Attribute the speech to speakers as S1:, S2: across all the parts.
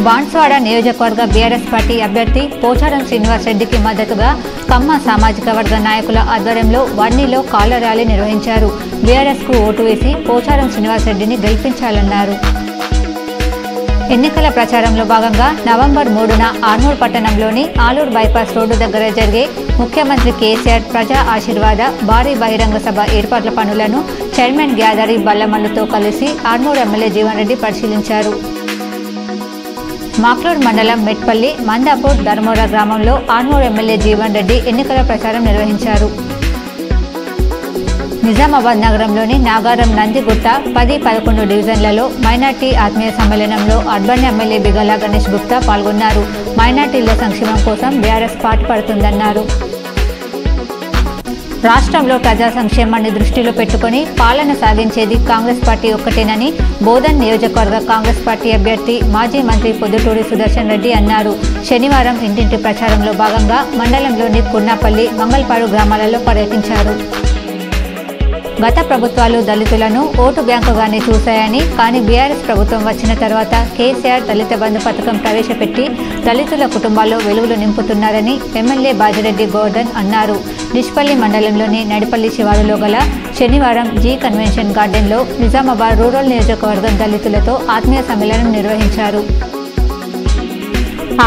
S1: బాన్స్వాడ నియోజకవర్గ BRS party అభ్యర్థి పోచారం శ్రీనివాస్ రెడ్డికి మద్దతుగా కమ్మ సామాజిక వర్గ నాయకుల ఆధ్వర్యంలో వన్నీలో కాళ్ల ర్యాలీ నిర్వహించారు. బీఆర్ఎస్ కు ఓటు వేసి పోచారం శ్రీనివాస్ రెడ్డిని గెలిపించాలన్నారు. ఎన్నికల ప్రచారంలో భాగంగా నవంబర్ 3న ఆర్మూర్ పట్టణంలోని ఆలూరు బైపాస్ రోడ్డు దగ్గర జరిగే ముఖ్యమంత్రి కేసీఆర్ ప్రజా ఆశీర్వాద భారీ బహిరంగ సభ ఏర్పాట్ల పనులను చైర్మన్ గ్యాదరి బల్లమల్లుతో కలిసి ఆర్మూర్ ఎమ్మెల్యే జీవన్ రెడ్డి పరిశీలించారు. మాక్లూర్ మండలం మెట్పల్లి, మందాపూర్, ధర్మోర గ్రామంలో ఆర్మూర్ ఎమ్మెల్యే జీవన్ రెడ్డి ఎన్నికల ప్రచారం నిర్వహించారు. నిజామాబాద్ నగరంలోని నాగారం, నందిగుట్ట 10-11 డివిజన్లలో మైనార్టీ ఆత్మీయ సమ్మేళనంలో అర్బన్ ఎమ్మెల్యే బిగల గణేష్ గుప్తా పాల్గొన్నారు. మైనార్టీల సంక్షేమం కోసం బీఆర్ఎస్ పాటుపడుతుందన్నారు. రాష్ట్రంలో ప్రజా సంక్షేమాన్ని దృష్టిలో పెట్టుకుని పాలన సాగించేది కాంగ్రెస్ పార్టీ ఒక్కటేనని బోధన్ నియోజకవర్గ కాంగ్రెస్ పార్టీ అభ్యర్థి మాజీ మంత్రి పొద్దుటూరి సుదర్శన్ రెడ్డి అన్నారు. శనివారం ఇంటింటి ప్రచారంలో భాగంగా మండలంలోని కుర్నాపల్లి, మంగళపాడు గ్రామాలలో పర్యటించారు. గత ప్రభుత్వాలు దళితులను ఓటు బ్యాంకుగానే చూశాయని, కానీ బీఆర్ఎస్ ప్రభుత్వం వచ్చిన తర్వాత కేసీఆర్ దళిత బంధు పథకం ప్రవేశపెట్టి దళితుల కుటుంబాల్లో వెలుగులు నింపుతున్నారని ఎమ్మెల్యే బాజిరెడ్డి గోవర్ధన్ అన్నారు. నిష్పల్లి మండలంలోని నడిపల్లి శివారులో గల శనివారం జీ కన్వెన్షన్ గార్డెన్లో నిజామాబాద్ రూరల్ నియోజకవర్గం దళితులతో ఆత్మీయ సమ్మేళనం నిర్వహించారు.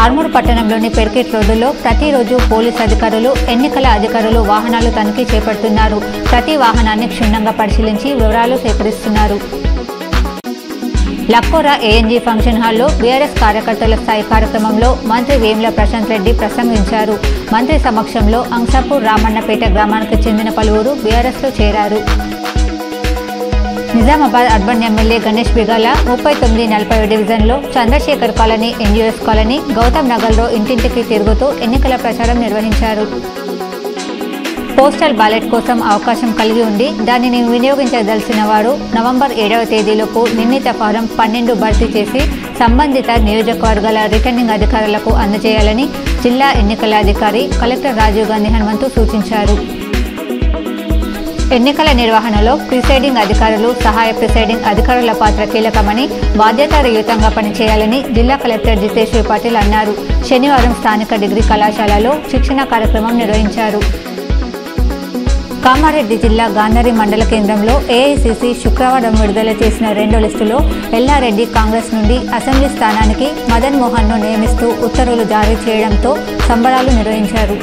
S1: ఆర్మూర్ పట్టణంలోని పెర్కిట్ రోడ్డులో ప్రతిరోజు పోలీస్ అధికారులు, ఎన్నికల అధికారులు వాహనాలు తనిఖీ చేపడుతున్నారు. ప్రతి వాహనాన్ని క్షుణ్ణంగా పరిశీలించి వివరాలు సేకరిస్తున్నారు. లక్కోరా ఏఎన్జీ ఫంక్షన్ హాల్లో బీఆర్ఎస్ కార్యకర్తల స్థాయి కార్యక్రమంలో మంత్రి వేముల ప్రశాంత్ రెడ్డి ప్రసంగించారు. మంత్రి సమక్షంలో అంసాపూర్, రామన్నపేట గ్రామానికి చెందిన పలువురు బీఆర్ఎస్లో చేరారు. నిజామాబాద్ అర్బన్ ఎమ్మెల్యే గణేష్ బిగాల 39-40 డివిజన్లో Chandrasekhar colony, NUS colony, Gautam నగర్లో ఇంటింటికి తిరుగుతూ ఎన్నికల ప్రచారం నిర్వహించారు. పోస్టల్ బ్యాలెట్ కోసం అవకాశం కలిగి ఉండి దానిని వినియోగించదలిసిన వారు నవంబర్ 7వ తేదీలోపు నిర్ణీత ఫారం 12 భర్తీ చేసి సంబంధిత నియోజకవర్గాల రిటర్నింగ్ అధికారులకు అందజేయాలని జిల్లా ఎన్నికల అధికారి కలెక్టర్ రాజీవ్ గాంధీ హనుమంతు సూచించారు. ఎన్నికల నిర్వహణలో ప్రిసైడింగ్ అధికారులు, సహాయ ప్రిసైడింగ్ అధికారుల పాత్ర కీలకమని, బాధ్యతాయుతంగా పనిచేయాలని జిల్లా కలెక్టర్ జితేశ్వర్ పాటిల్ అన్నారు. శనివారం స్థానిక డిగ్రీ కళాశాలలో శిక్షణ కార్యక్రమం నిర్వహించారు. కామారెడ్డి జిల్లా గాంధారి మండల కేంద్రంలో ఏఐసీసీ శుక్రవారం విడుదల చేసిన 2వ లిస్టులో ఎల్లారెడ్డి కాంగ్రెస్ నుండి అసెంబ్లీ స్థానానికి మదన్ మోహన్ను నియమిస్తూ ఉత్తర్వులు జారీ చేయడంతో సంబరాలు నిర్వహించారు.